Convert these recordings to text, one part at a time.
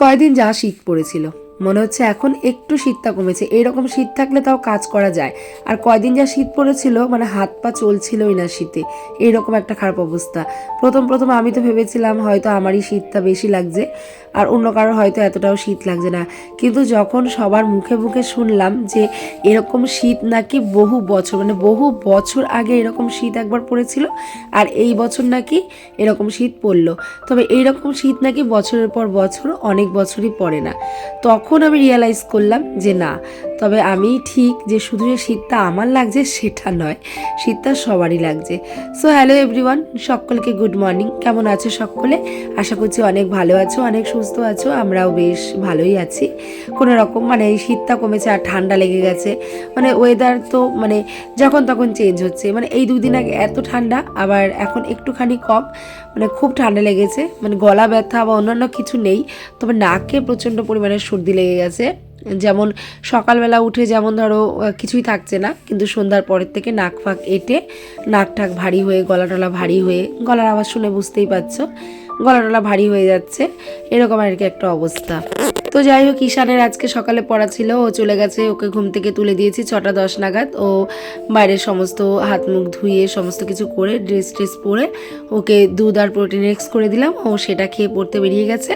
কয়দিন যা শীত পড়েছিল, মনে হচ্ছে এখন একটু শীতটা কমেছে। এইরকম শীত থাকলে তাও কাজ করা যায়, আর কয়দিন যা শীত পড়েছিল মানে হাত পা চলছিলই না শীতে, এইরকম একটা খারাপ অবস্থা। প্রথম প্রথম আমি তো ভেবেছিলাম হয়তো আমারই শীতটা বেশি লাগছে, আর অন্য কারোর হয়তো এতটাও শীত লাগছে না। কিন্তু যখন সবার মুখে মুখে শুনলাম যে এরকম শীত নাকি বহু বছর মানে বহু বছর আগে এরকম শীত একবার পড়েছিল, আর এই বছর নাকি এরকম শীত পড়লো, তবে এইরকম শীত নাকি বছরের পর বছর অনেক বছরই পড়ে না, তখন আমি রিয়েলাইজ করলাম যে না, তবে আমি ঠিক যে শুধু যে শীতটা আমার লাগছে সেটা নয়, শীতটা সবারই লাগছে। সো হ্যালো এভরিওয়ান, সকলকে গুড মর্নিং। কেমন আছো সকলে? আশা করছি অনেক ভালো আছো, অনেক সুস্থ আছো। আমরাও বেশ ভালোই আছি। কোনো রকম মানে এই শীতটা কমেছে আর ঠান্ডা লেগে গেছে। মানে ওয়েদার তো মানে যখন তখন চেঞ্জ হচ্ছে। মানে এই দুদিন আগে এত ঠান্ডা, আবার এখন একটুখানি কম। মানে খুব ঠান্ডা লেগেছে, মানে গলা ব্যথা বা অন্যান্য কিছু নেই, তবে নাকে প্রচণ্ড পরিমাণে সর্দি লেগে গেছে। যেমন সকালবেলা উঠে যেমন ধরো কিছুই থাকছে না, কিন্তু সন্ধ্যার পরের থেকে নাক ফাঁক এঁটে নাক ঠাক ভারী হয়ে, গলা টলা ভারী হয়ে, গলার আওয়াজ শুনে বুঝতেই পারছো গলা টলা ভারী হয়ে যাচ্ছে, এরকম আর কি একটা অবস্থা। তো যাই হোক, ঈশানের আজকে সকালে পড়া ছিল, ও চলে গেছে। ওকে ঘুম থেকে তুলে দিয়েছি 6টা 10 নাগাদ। ও বাইরের সমস্ত হাত মুখ ধুয়ে সমস্ত কিছু করে ড্রেস ট্রেস পরে ওকে দুধ আর প্রোটিন এক্স করে দিলাম। ও সেটা খেয়ে পড়তে বেরিয়ে গেছে,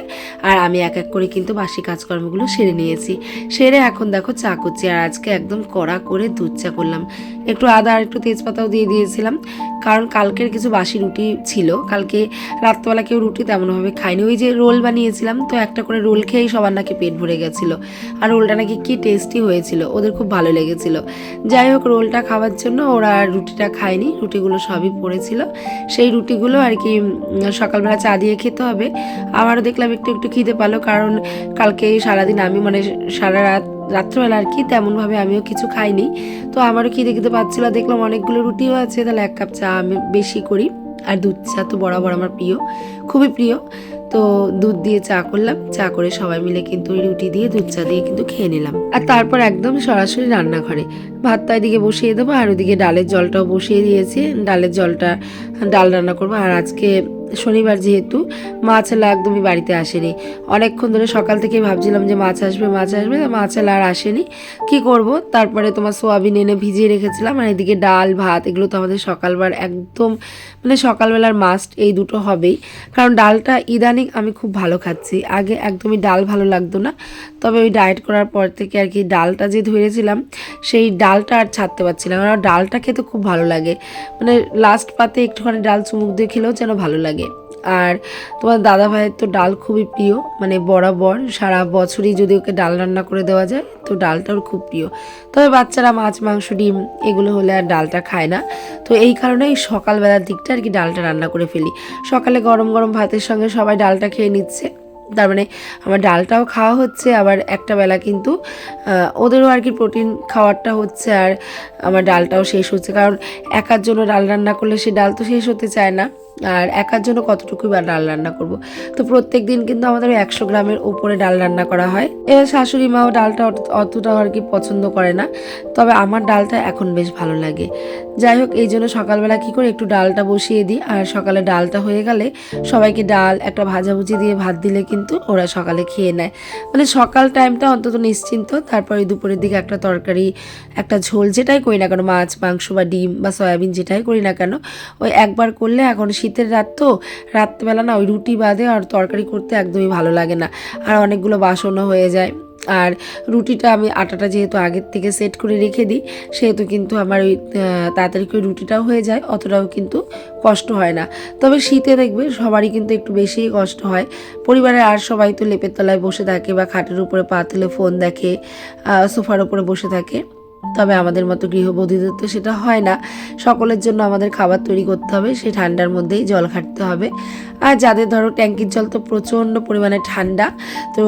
আর আমি এক এক করে কিন্তু বাসি কাজকর্মগুলো সেরে নিয়েছি। সেরে এখন দেখো চা করছি, আর আজকে একদম কড়া করে দুধ চা করলাম। একটু আদা আর একটু তেজপাতাও দিয়ে দিয়েছিলাম, কারণ কালকের কিছু বাসি রুটি ছিল। কালকে রাত্রবেলা কেউ রুটি তেমনভাবে খায়নি, ওই যে রোল বানিয়েছিলাম, তো একটা করে রোল খেয়েই সবার নাকি পেট ভরে গেছিলো, আর রোলটা নাকি কি টেস্টি হয়েছিল, ওদের খুব ভালো লেগেছিল। যাই হোক, রোলটা খাওয়ার জন্য ওরা আর রুটিটা খায়নি, রুটিগুলো সবই পড়েছিল। সেই রুটিগুলো আর কি সকালবেলা চা দিয়ে খেতে হবে। আমারও দেখলাম একটু একটু খিদে পেলো, কারণ কালকে সারাদিন আমি মানে সারা রাত্রবেলা আর কি তেমনভাবে আমিও কিছু খাইনি, তো আমারও খিদে খিদে পাচ্ছিল। দেখলাম অনেকগুলো রুটিও আছে, তাহলে 1 কাপ চা আমি বেশি করি। আর দুধ চা তো বরাবর আমার প্রিয়, খুবই প্রিয়। তো দুধ দিয়ে চা করলাম, চা করে সবাই মিলে কিন্তু ওই রুটি দিয়ে দুধ চা দিয়ে কিন্তু খেয়ে নিলাম। আর তারপর একদম সরাসরি রান্নাঘরে ভাতটা এদিকে বসিয়ে দেবো, আর ওদিকে ডালের জলটাও বসিয়ে দিয়েছি। ডালের জলটা ডাল রান্না করবো। আর আজকে শনিবার যেহেতু মাছালা একদমই বাড়িতে আসেনি। অনেকক্ষণ ধরে সকাল থেকে ভাবছিলাম যে মাছ আসবে মাছ আসবে, মাছালা আর আসেনি। কি করব, তারপরে তোমার সোয়াবিন এনে ভিজিয়ে রেখেছিলাম, আর এদিকে ডাল ভাত, এগুলো তো আমাদের সকালবার একদম মানে সকালবেলার মাস্ট, এই দুটো হবেই। কারণ ডালটা ইদানিং আমি খুব ভালো খাচ্ছি, আগে একদমই ডাল ভালো লাগতো না, তবে ওই ডায়েট করার পর থেকে আর কি ডালটা যে ধরেছিলাম সেই ডালটা আর ছাড়তে পারছিলাম। আর ডালটা খেতে খুব ভালো লাগে, মানে লাস্ট পাতে একটুখানি ডাল চুমুক দিয়ে খেলেও যেন ভালো লাগে। আর তোমার দাদা ভাইয়ের তো ডাল খুবই প্রিয়, মানে বরাবর সারা বছরই যদি ওকে ডাল রান্না করে দেওয়া যায় তো ডালটা ওর খুব প্রিয়। তবে বাচ্চারা মাছ মাংস ডিম এগুলো হলে আর ডালটা খায় না, তো এই কারণেই সকালবেলার দিকটা আর কি ডালটা রান্না করে ফেলি। সকালে গরম গরম ভাতের সঙ্গে সবাই ডালটা খেয়ে নিচ্ছে, তার মানে আমার ডালটাও খাওয়া হচ্ছে, আবার একটা বেলা কিন্তু ওদেরও আর কি প্রোটিন খাওয়ারটা হচ্ছে, আর আমার ডালটাও শেষ হচ্ছে। কারণ একার জন্য ডাল রান্না করলে সে ডাল তো শেষ হতে চায় না, আর একার জন্য কতটুকুই বা ডাল রান্না করব। তো প্রত্যেক দিন কিন্তু আমাদের 100 গ্রামের উপরে ডাল রান্না করা হয়। এবার শাশুড়ি মাও ডালটা অতটা আর কি পছন্দ করে না, তবে আমার ডালটা এখন বেশ ভালো লাগে। যাই হোক, এই জন্য সকালবেলা কী করে একটু ডালটা বসিয়ে দিই, আর সকালে ডালটা হয়ে গেলে সবাইকে ডাল একটা ভাজাভুজি দিয়ে ভাত দিলে কিন্তু ওরা সকালে খেয়ে নেয়। মানে সকাল টাইমটা অন্তত নিশ্চিন্ত। তারপরে দুপুরের দিকে একটা তরকারি, একটা ঝোল, যেটাই করি না কেন, মাছ মাংস বা ডিম বা সয়াবিন যেটাই করি না কেন, ওই একবার করলে, এখন শীতের রাত তো রাত্রেবেলা না ওই রুটি বাদে আর তরকারি করতে একদমই ভালো লাগে না, আর অনেকগুলো বাসনও হয়ে যায়। আর রুটিটা আমি আটাটা যেহেতু আগের থেকে সেট করে রেখে দিই, সেহেতু কিন্তু আমার ওই তাড়াতাড়ি করে রুটিটাও হয়ে যায়, অতটাও কিন্তু কষ্ট হয় না। তবে শীতে দেখবে সবারই কিন্তু একটু বেশিই কষ্ট হয়। পরিবারের আর সবাই তো লেপের তলায় বসে থাকে বা খাটের উপরে পা তুলে ফোন দেখে, সোফার উপরে বসে থাকে, তবে আমাদের মতো গৃহবধূদের তো সেটা হয় না। সকলের জন্য আমাদের খাবার তৈরি করতে হবে, সেই ঠান্ডার মধ্যেই জল ঘাটতে হবে। আর যাদের ধরো ট্যাঙ্কির জল তো প্রচণ্ড পরিমাণে ঠান্ডা, তো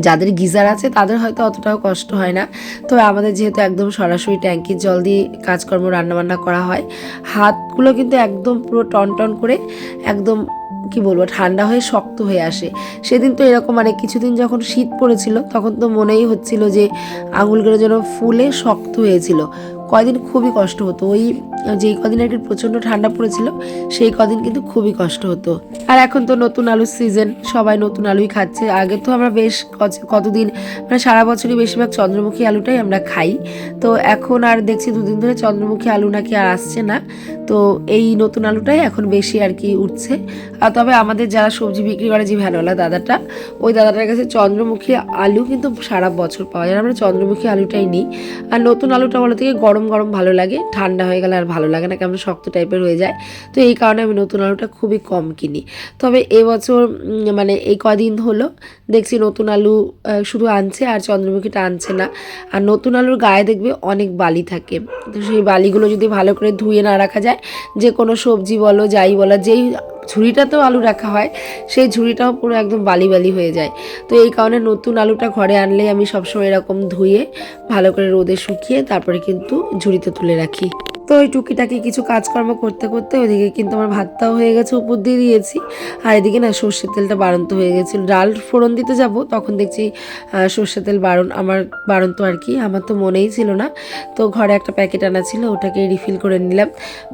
যাদের গিজার আছে তাদের হয়তো অতটাও কষ্ট হয় না। তবে আমাদের যেহেতু একদম সরাসরি ট্যাঙ্কির জল দিয়ে কাজকর্ম রান্নাবান্না করা হয়, হাতগুলো কিন্তু একদম পুরো টনটন করে একদম কি বলবো ঠান্ডা হয়ে শক্ত হয়ে আসে। সেদিন তো এরকম মানে কিছুদিন যখন শীত পড়েছিল তখন তো মনেই হচ্ছিল যে আঙুলগুলো যেন ফুলে শক্ত হয়েছিল, কয়দিন খুবই কষ্ট হতো। ওই যেই কদিন আর কি প্রচণ্ড ঠান্ডা পড়েছিল সেই কদিন কিন্তু খুবই কষ্ট হতো। আর এখন তো নতুন আলুর সিজন, সবাই নতুন আলুই খাচ্ছে। আগে তো আমরা বেশ কতদিন মানে সারা বছরই বেশিরভাগ চন্দ্রমুখী আলুটাই আমরা খাই। তো এখন আর দেখছি দুদিন ধরে চন্দ্রমুখী আলু নাকি আর আসছে না। তো এই নতুন আলুটাই এখন বেশি আর কি উঠছে। আর তবে আমাদের যারা সবজি বিক্রি করে, যে ভ্যানওয়ালা দাদাটা, ওই দাদাটার কাছে চন্দ্রমুখী আলু কিন্তু সারা বছর পাওয়া যায়। আমরা চন্দ্রমুখী আলুটাই নিই। আর নতুন আলুটা বলো থেকে গরম গরম ভালো লাগে, ঠান্ডা হয়ে গেলে আর ভালো লাগে না, কেমন শক্ত টাইপের হয়ে যায়। তো এই কারণে আমি নতুন আলুটা খুবই কম কিনি। তবে এবছর মানে এই কদিন হলো দেখছি নতুন আলু শুধু আনছে আর চন্দ্রমুখীটা আনছে না। আর নতুন আলুর গায়ে দেখবে অনেক বালি থাকে। তো সেই বালিগুলো যদি ভালো করে ধুয়ে না রাখা যায়, যে কোনো সবজি বলো যাই বলো, যেই ঝুড়িটাতেও আলু রাখা হয় সেই ঝুড়িটাও পুরো একদম বালি বালি হয়ে যায়। তো এই কারণে নতুন আলুটা ঘরে আনলে আমি সবসময় এরকম ধুয়ে ভালো করে রোদে শুকিয়ে তারপরে কিন্তু ঝুড়িতে তুলে রাখি। তো ওই টুকিটাকি কিছু কাজকর্ম করতে করতে ওইদিকে কিন্তু আমার ভাতটাও হয়ে গেছে, উপর দিয়ে দিয়েছি। আর এদিকে না সর্ষের তেলটা বাড়ন্ত হয়ে গেছিলো। ডাল ফোড়ন দিতে যাব তখন দেখছি সর্ষের তেল বাড়ন্ত আর কি, আমার তো মনেই ছিল না। তো ঘরে একটা প্যাকেট আনা ছিল, ওটাকে রিফিল করে নিলাম,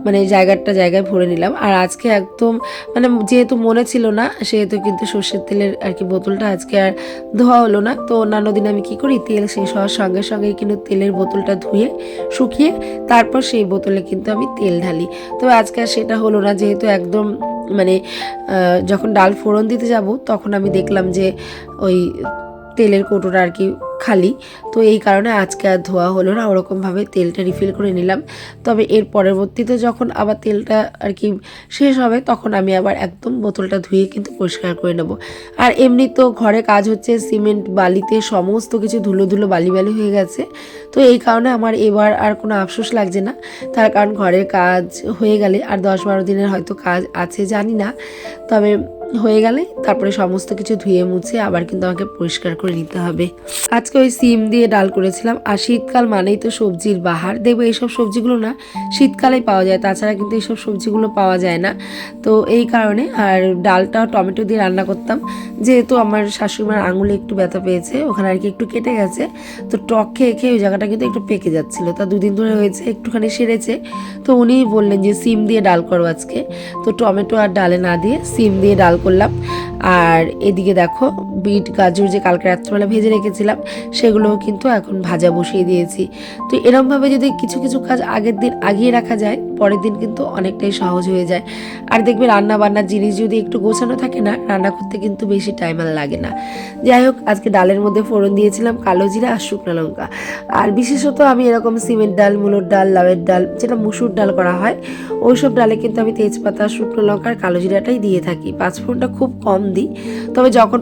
মানে জায়গায় ভরে নিলাম। আর আজকে একদম মানে যেহেতু মনে ছিল না সেহেতু কিন্তু সর্ষের তেলের আর কি বোতলটা আজকে আর ধোয়া হলো না। তো অন্যান্য দিন আমি কি করি, তেল শেষ হওয়ার সঙ্গে সঙ্গেই কিন্তু তেলের বোতলটা ধুয়ে শুকিয়ে তারপর সেই বোতলে কিন্তু আমি তেল ঢালি। তবে আজকে আর সেটা হলো না, যেহেতু একদম মানে যখন ডাল ফোড়ন দিতে যাব তখন আমি দেখলাম যে ওই তেলের কৌটোটা আর কি খালি। তো এই কারণে আজকে আর ধোয়া হলো না, ওরকমভাবে তেলটা রিফিল করে নিলাম। তবে এর পরবর্তীতে যখন আবার তেলটা আর কি শেষ হবে তখন আমি আবার একদম বোতলটা ধুয়ে কিন্তু পরিষ্কার করে নেব। আর এমনি তো ঘরে কাজ হচ্ছে, সিমেন্ট বালিতে সমস্ত কিছু ধুলো ধুলো বালি বালি হয়ে গেছে। তো এই কারণে আমার এবার আর কোনো আফসোস লাগছে না, তার কারণ ঘরের কাজ হয়ে গেলে আর 10-12 দিনের হয়তো কাজ আছে জানি না, তবে হয়ে গেলে তারপরে সমস্ত কিছু ধুয়ে মুছে আবার কিন্তু আমাকে পরিষ্কার করে নিতে হবে। আজকে ওই সিম দিয়ে ডাল করেছিলাম। আর শীতকাল মানেই তো সবজির বাহার, দেখবে এইসব সবজিগুলো না শীতকালেই পাওয়া যায়, তাছাড়া কিন্তু এইসব সবজিগুলো পাওয়া যায় না। তো এই কারণে আর ডালটাও টমেটো দিয়ে রান্না করতাম, যেহেতু আমার শাশুড়িমার আঙুলে একটু ব্যথা পেয়েছে, ওখানে আর কি একটু কেটে গেছে। তো টক খেয়ে খেয়ে ওই জায়গাটা কিন্তু একটু পেকে যাচ্ছিলো, তা 2 দিন ধরে হয়েছে, একটুখানি সেরেছে। তো উনিই বললেন যে সিম দিয়ে ডাল করো আজকে। তো টমেটো আর ডালে না দিয়ে সিম দিয়ে ডাল করলাম। আর এদিকে দেখো বিট গাজর যে কালকে রাত্রেবেলা ভেজে রেখেছিলাম সেগুলোও কিন্তু এখন ভাজা বসিয়ে দিয়েছি। তো এরমভাবে যদি কিছু কিছু কাজ আগের দিন আগিয়ে রাখা যায়, পরের দিন কিন্তু অনেকটাই সহজ হয়ে যায়। আর দেখবে রান্না বান্নার জিনিস যদি একটু গোছানো থাকে না, রান্না করতে কিন্তু বেশি টাইম আর লাগে না। যাই হোক, আজকে ডালের মধ্যে ফোড়ন দিয়েছিলাম কালো জিরা আর শুকনো লঙ্কা। আর বিশেষত আমি এরকম সিমের ডাল, মুলোর ডাল, লাউয়ের ডাল, যেটা মুসুর ডাল করা হয়, ওইসব ডালে কিন্তু আমি তেজপাতা, শুকনো লঙ্কা আর কালো জিরাটাই দিয়ে থাকি। পাঁচফোড়নটা খুব কম দিই, তবে যখন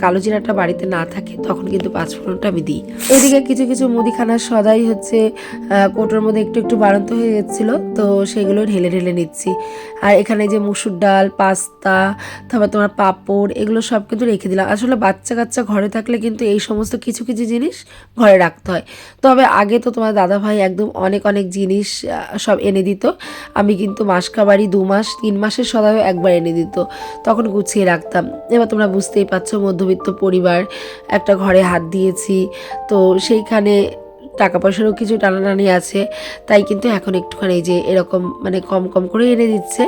কালো জিরাটা বাড়িতে না থাকে তখন কিন্তু পাঁচফোড়নটা আমি দিই। এদিকে কিছু কিছু মুদিখানার সদাই হচ্ছে কৌটোর মধ্যে একটু একটু বাড়ন্ত হয়ে যাচ্ছিলো, তো সেগুলো ঢেলে ঢেলে নিচ্ছি। আর এখানে যে মুসুর ডাল, পাস্তা, তারপর তোমার পাঁপড়, এগুলো সব কিন্তু রেখে দিলাম। আসলে বাচ্চা কাচ্চা ঘরে থাকলে কিন্তু এই সমস্ত কিছু কিছু জিনিস ঘরে রাখতে হয়। তবে আগে তো তোমার দাদা ভাই একদম অনেক অনেক জিনিস সব এনে দিত, আমি কিন্তু মাসকাবারি 2 মাস 3 মাসের সদাইও একবার এনে দিত, তখন গুছিয়ে রাখতাম। এবার তোমরা বুঝতেই পারছো মধ্যবিত্ত পরিবার, একটা ঘরে হাত দিয়েছি, তো সেইখানে টাকা পয়সারও কিছু টানাটানি আছে, তাই কিন্তু এখন একটুখানি যে এরকম মানে কম কম করে এনে দিচ্ছে।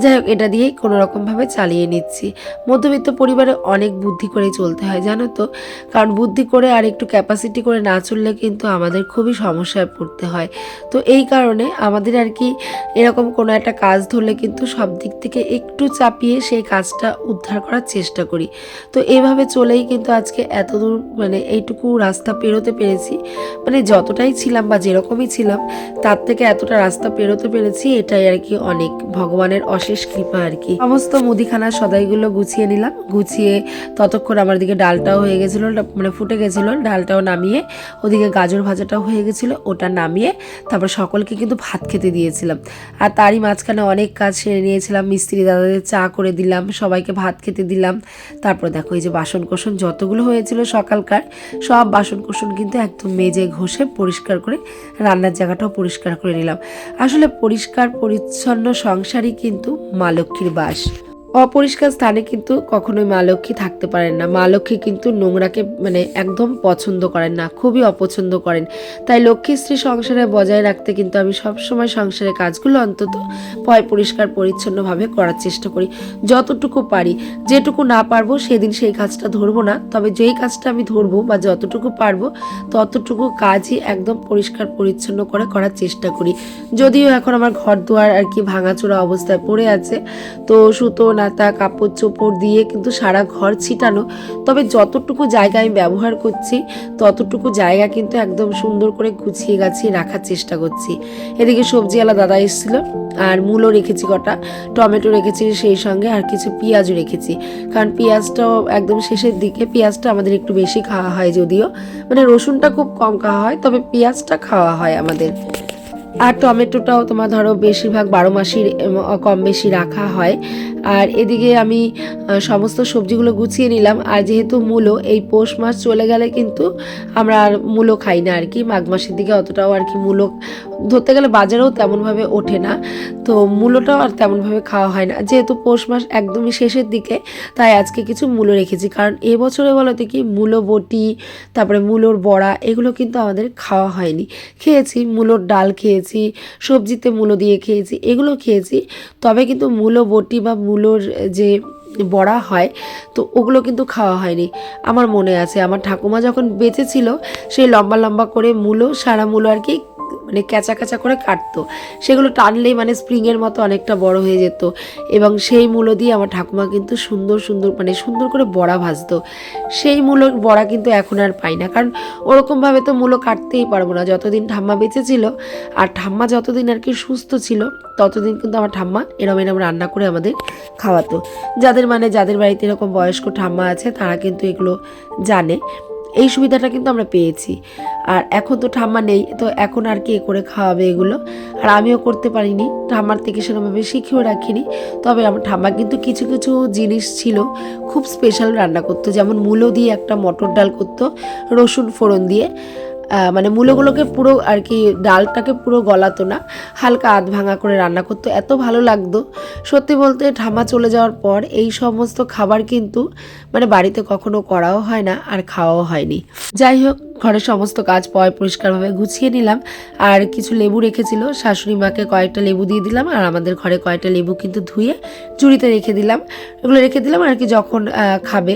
যাই হোক, এটা দিয়েই কোনো রকমভাবে চালিয়ে নিচ্ছি। মধ্যবিত্ত পরিবারে অনেক বুদ্ধি করে চলতে হয় জানো তো, কারণ বুদ্ধি করে আর একটু ক্যাপাসিটি করে না চললে কিন্তু আমাদের খুবই সমস্যায় পড়তে হয়। তো এই কারণে আমাদের আর কি এরকম কোনো একটা কাজ ধরলে কিন্তু সব দিক থেকে একটু চাপিয়ে সেই কাজটা উদ্ধার করার চেষ্টা করি। তো এইভাবে চলেই কিন্তু আজকে এতদূর মানে এইটুকু রাস্তা পেরোতে পেরেছি। মানে যতটাই ছিলাম বা যেরকমই ছিলাম তার থেকে এতটা রাস্তা পেরোতে পেরেছি, এটাই আর কি অনেক ভগবানের অশেষ কৃপা আর কি। সমস্ত মুদিখানার সদাইগুলো গুছিয়ে নিলাম, গুছিয়ে ততক্ষণ আমার দিকে ডালটাও হয়ে গেছিলো, মানে ফুটে গেছিলো, ডালটাও নামিয়ে ওদিকে গাজর ভাজাটাও হয়ে গেছিলো, ওটা নামিয়ে তারপর সকলকে কিন্তু ভাত খেতে দিয়েছিলাম। আর তারই মাঝখানে অনেক কাজ সেরে নিয়েছিলাম, মিস্ত্রি দাদাদের চা করে দিলাম, সবাইকে ভাত খেতে দিলাম। তারপর দেখো এই যে বাসন কোসন যতগুলো হয়েছিল সকালকার, সব বাসন কোসন কিন্তু একদম মেজে ঘষে পরিষ্কার করে রান্নার জায়গাটাও পরিষ্কার করে নিলাম। আসলে পরিষ্কার পরিচ্ছন্ন সংসারই কিন্তু মা লক্ষ্মীর বাস। অপরিষ্কার স্থানে কিন্তু কখনোই মা লক্ষ্মী থাকতে পারেন না। মা লক্ষ্মী কিন্তু নোংরাকে মানে একদম পছন্দ করেন না, খুবই অপছন্দ করেন। তাই লক্ষ্মী স্ত্রী সংসারে বজায় রাখতে কিন্তু আমি সবসময় সংসারের কাজগুলো অন্তত পরিষ্কার পরিচ্ছন্নভাবে করার চেষ্টা করি যতটুকু পারি। যেটুকু না পারবো সেদিন সেই কাজটা ধরবো না, তবে যেই কাজটা আমি ধরবো বা যতটুকু পারবো ততটুকু কাজই একদম পরিষ্কার পরিচ্ছন্ন করে করার চেষ্টা করি। যদিও এখন আমার ঘর দুয়ার আর কি ভাঙাচোরা অবস্থায় পড়ে আছে, তো সুতো নাতা কাপড় চোপড় দিয়ে কিন্তু সারা ঘর ছিটানো, তবে যতটুকু জায়গা আমি ব্যবহার করছি ততটুকু জায়গা কিন্তু একদম সুন্দর করে গুছিয়ে গাছিয়ে রাখার চেষ্টা করছি। এদিকে সবজিওয়ালা দাদা এসেছিলো, আর মূলও রেখেছি কটা, টমেটো রেখেছি, সেই সঙ্গে আর কিছু পেঁয়াজও রেখেছি, কারণ পেঁয়াজটাও একদম শেষের দিকে। পেঁয়াজটা আমাদের একটু বেশি খাওয়া হয়, যদিও মানে রসুনটা খুব কম খাওয়া হয়, তবে পেঁয়াজটা খাওয়া হয় আমাদের। আর টমেটোটাও তোমার ধরো বেশিরভাগ 12 মাসই কম বেশি রাখা হয়। আর এদিকে আমি সমস্ত সবজিগুলো গুছিয়ে নিলাম। আর যেহেতু মূলো এই পৌষ মাস চলে গেলে কিন্তু আমরা আর মূলো খাই না আর কি, মাঘ মাসের দিকে অতটাও আর কি মূলো ধরতে গেলে বাজারেও তেমনভাবে ওঠে না, তো মূলোটাও আর তেমনভাবে খাওয়া হয় না। যেহেতু পৌষ মাস একদমই শেষের দিকে, তাই আজকে কিছু মূলো রেখেছি, কারণ এবছরে বলতে কি মূলো বটি, তারপরে মূলোর বড়া, এগুলো কিন্তু আমাদের খাওয়া হয়নি। খেয়েছি মূলোর ডাল, খেয়েছি সবজিতে মূলো দিয়ে খেয়েছি, এগুলো খেয়েছি, তবে কিন্তু মূলো বটি বা মূলোর যে বড়া হয় তো ওগুলো কিন্তু খাওয়া হয়নি। আমার মনে আছে আমার ঠাকুমা যখন বেঁচে ছিল, সেই লম্বা লম্বা করে মূলো, সারা মূলো আর কি মানে ক্যাচা ক্যাচা করে কাটতো, সেগুলো টানলেই মানে স্প্রিংয়ের মতো অনেকটা বড় হয়ে যেত, এবং সেই মূলো দিয়ে আমার ঠাকুমা কিন্তু সুন্দর সুন্দর মানে সুন্দর করে বড়া ভাজতো। সেই মূলোর বড়া কিন্তু এখন আর পাই না, কারণ ওরকমভাবে তো মূলো কাটতেই পারবো না যতদিন ঠাম্মা বেঁচে ছিল। আর ঠাম্মা যতদিন আর কি সুস্থ ছিল ততদিন কিন্তু আমার ঠাম্মা এরম এরম রান্না করে আমাদের খাওয়াতো। যাদের বাড়িতে এরকম বয়স্ক ঠাম্মা আছে তারা কিন্তু এগুলো জানে, এই সুবিধাটা কিন্তু আমরা পেয়েছি। আর এখন তো ঠাম্মা নেই, তো এখন আর কে করে খাওয়াবে এগুলো, আর আমিও করতে পারিনি, ঠাম্মার থেকে সেরকমভাবে শিখেও রাখিনি। তবে আমার ঠাম্মা কিন্তু কিছু কিছু জিনিস ছিল খুব স্পেশাল রান্না করতো, যেমন মূলো দিয়ে একটা মটর ডাল করতো রসুন ফোড়ন দিয়ে, মানে মূলোগুলোকে পুরো আর কি ডালটাকে পুরো গলাতো না, হালকা আধ ভাঙা করে রান্না করতো, এত ভালো লাগতো। সত্যি বলতে ঠাম্মা চলে যাওয়ার পর এই সমস্ত খাবার কিন্তু মানে বাড়িতে কখনো করাও হয় না আর খাওয়াও হয়নি। যাই হোক, ঘরের সমস্ত কাজ পরিষ্কারভাবে গুছিয়ে নিলাম। আর কিছু লেবু রেখেছিল, শাশুড়ি মাকে কয়েকটা লেবু দিয়ে দিলাম, আর আমাদের ঘরে কয়েকটা লেবু কিন্তু ধুয়ে ঝুড়িতে রেখে দিলাম। এগুলো রেখে দিলাম আর কি, যখন খাবে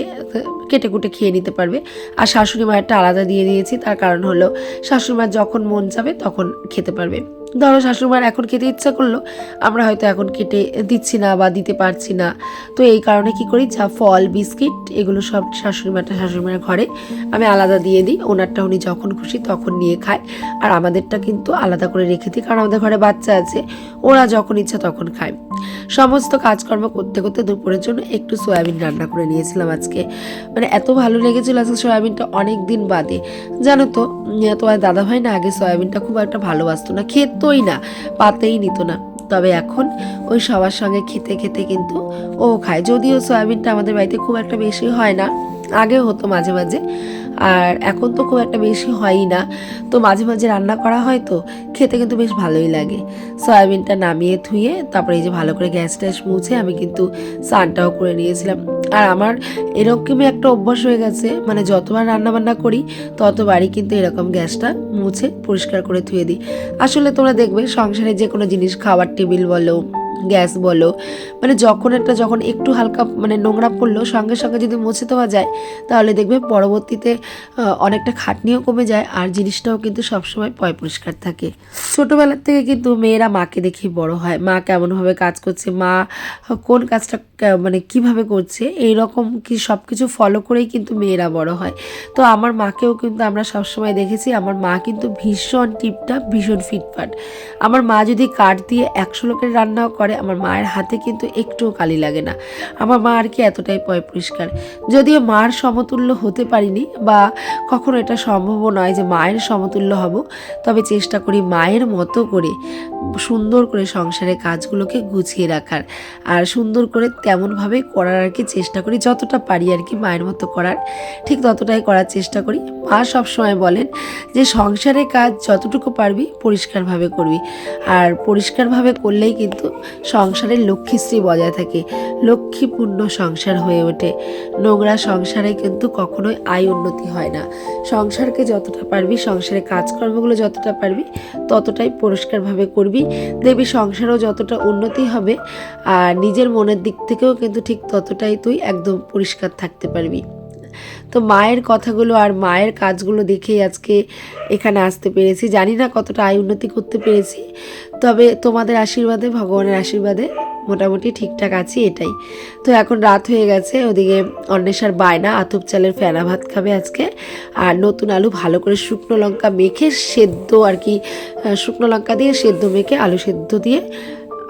কেটে কুটে খেয়ে নিতে পারবে। আর শাশুড়ি মায়েরটা আলাদা দিয়ে দিয়েছি, তার কারণ হলো শাশুড়ি মার যখন মন যাবে তখন খেতে পারবে। ধরো শাশুড়িমার এখন খেতে ইচ্ছা করলো, আমরা হয়তো এখন কেটে দিচ্ছি না বা দিতে পারছি না, তো এই কারণে কি করি, যা ফল বিস্কিট এগুলো সব শাশুড়িমার ঘরে আমি আলাদা দিয়ে দিই, ওনারটা উনি যখন খুশি তখন নিয়ে খায়, আর আমাদেরটা কিন্তু আলাদা করে রেখে দিই, কারণ আমাদের ঘরে বাচ্চা আছে, ওরা যখন ইচ্ছা তখন খায়। সমস্ত কাজকর্ম করতে করতে দুপুরের জন্য একটু সয়াবিন রান্না করে নিয়েছিলাম আজকে, মানে এত ভালো লেগেছিল আজকে সয়াবিনটা অনেক দিন বাদে। জানো তো তোমার দাদাভাই না আগে সয়াবিনটা খুব একটা ভালোবাসতো না, খেতই না, পাতেই নিত না, তবে এখন ওই সবার সঙ্গে খেতে খেতে কিন্তু ও খায়। যদিও সয়াবিনটা আমাদের বাড়িতে খুব একটা বেশি হয় না, আগে হতো মাঝে মাঝে, আর এখন তো খুব একটা বেশি হয়ই না, তো মাঝে মাঝে রান্না করা হয়, তো খেতে কিন্তু বেশ ভালোই লাগে। সয়াবিনটা নামিয়ে ধুয়ে তারপরে এই যে ভালো করে গ্যাস ট্যাস মুছে আমি কিন্তু স্নানটাও করে নিয়েছিলাম। আর আমার এরকমই একটা অভ্যাস হয়ে গেছে, মানে যতবার রান্না বান্না করি ততবারই কিন্তু এরকম গ্যাসটা মুছে পরিষ্কার করে ধুয়ে দিই। আসলে তোমরা দেখবে সংসারে যে কোনো জিনিস, খাবার টেবিল বলো, গ্যাস বলো, মানে যখন একটু হালকা মানে নোংরা পড়লো সঙ্গে সঙ্গে যদি মুছে দেওয়া যায়, তাহলে দেখবে পরবর্তীতে অনেকটা খাটনিও কমে যায়, আর জিনিসটাও কিন্তু সবসময় পরিষ্কার থাকে। ছোটোবেলার থেকে কিন্তু মেয়েরা মাকে দেখেই বড় হয়, মা কেমনভাবে কাজ করছে, মা কোন কাজটা মানে কিভাবে করছে, এইরকম কি সব কিছু ফলো করেই কিন্তু মেয়েরা বড় হয়। তো আমার মাকেও কিন্তু আমরা সবসময় দেখেছি, আমার মা কিন্তু ভীষণ টিপটাপ, ভীষণ ফিটফাট। আমার মা যদি কাঠ দিয়ে 100 লোকের রান্নাও করে, আমার মায়ের হাতে কিন্তু একটুও কালি লাগে না। আমার মা আর কি এতটাই পরিষ্কার। যদিও মার সমতুল্য হতে পারিনি, বা কখনো এটা সম্ভবও নয় যে মায়ের সমতুল্য হব, তবে চেষ্টা করি মায়ের মতো করে সুন্দর করে সংসারের কাজগুলোকে গুছিয়ে রাখার, আর সুন্দর করে তেমনভাবে করার আর কি চেষ্টা করি, যতটা পারি আর কি মায়ের মতো করার, ঠিক ততটাই করার চেষ্টা করি। মা সবসময় বলেন যে সংসারের কাজ যতটুকু পারবি পরিষ্কারভাবে করবি, আর পরিষ্কারভাবে করলেই কিন্তু সংসারের লক্ষ্মীশ্রী বজায় থাকে, লক্ষ্মীপূর্ণ সংসার হয়ে ওঠে। নোংরা সংসারে কিন্তু কখনোই আয় উন্নতি হয় না। সংসারকে যতটা পারবি, সংসারে কাজকর্মগুলো যতটা পারবি ততটাই পরিষ্কারভাবে করবি, দেখবি সংসারও যতটা উন্নতি হবে আর নিজের মনের দিক থেকেও কিন্তু ঠিক ততটাই তুই একদম পরিষ্কার থাকতে পারবি। তো মায়ের কথাগুলো আর মায়ের কাজগুলো দেখেই আজকে এখানে আসতে পেরেছি। জানি না কতটা আয় উন্নতি করতে পেরেছি, তবে তোমাদের আশীর্বাদে, ভগবানের আশীর্বাদে মোটামুটি ঠিকঠাক আছি, এটাই। তো এখন রাত হয়ে গেছে, ওদিকে অন্বেষার বায়না আতপ চালের ফেনা ভাত খাবে আজকে, আর নতুন আলু ভালো করে শুকনো লঙ্কা মেখে সেদ্ধ আর কি, শুকনো লঙ্কা দিয়ে সেদ্ধ মেখে আলু সেদ্ধ দিয়ে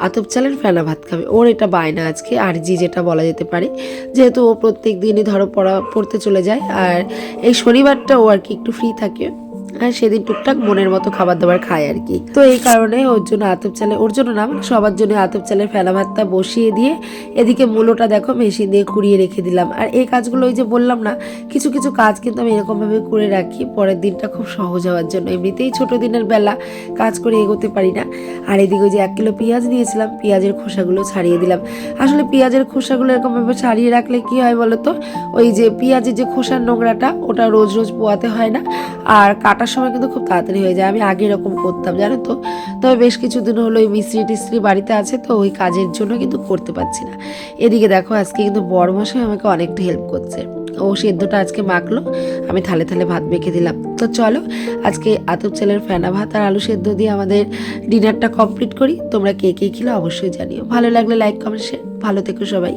আতপ চালের ফেনা ভাত খাবে। ওর এটা বায়না আজকে, আর জি যেটা বলা যেতে পারে, যেহেতু ও প্রত্যেক দিনই ধরো পড়তে চলে যায়, আর এই শনিবারটা ও আর কি একটু ফ্রি থাকে, আর সেদিন টুকটাক মনের মতো খাবার দাবার খায় আর কি। তো এই কারণে ওর জন্য আতপ চালে, ওর জন্য না মানে সবার জন্য আতপ চালের ফেনা ভাতটা বসিয়ে দিয়ে এদিকে মূলোটা দেখো মেশিন দিয়ে কুড়িয়ে রেখে দিলাম। আর এই কাজগুলো ওই যে বললাম না, কিছু কিছু কাজ কিন্তু আমি এরকমভাবে করে রাখি পরের দিনটা খুব সহজ হওয়ার জন্য। এমনিতেই ছোটো দিনের বেলা কাজ করে এগোতে পারি না। আর এদিকে ওই যে 1 কিলো পেঁয়াজ নিয়েছিলাম, পেঁয়াজের খোসাগুলো ছাড়িয়ে দিলাম। আসলে পেঁয়াজের খোসাগুলো এরকমভাবে ছাড়িয়ে রাখলে কি হয় বলো তো, ওই যে পেঁয়াজের যে খোসার নোংরাটা ওটা রোজ রোজ পোয়াতে হয় না, আর কাটার সময় কিন্তু খুব তাড়াতাড়ি হয়ে যায়। আমি আগে এরকম করতাম জানো তো, তবে বেশ কিছুদিন হলো ওই মিস্ত্রি টিস্ত্রি বাড়িতে আছে, তো ওই কাজের জন্য কিন্তু করতে পারছি না। এদিকে দেখো আজকে কিন্তু বড় মশাই আমাকে অনেকটা হেল্প করছে, ও সেদ্ধটা আজকে মাখলো, আমি থালে থালে ভাত মেখে দিলাম। তো চলো আজকে আতপ চালের ফেনা ভাত আর আলু সেদ্ধ দিয়ে আমাদের ডিনারটা কমপ্লিট করি। তোমরা কে কে খেলে অবশ্যই জানিও, ভালো লাগলে লাইক কমেন্ট শেয়ার। ভালো থেকো সবাই।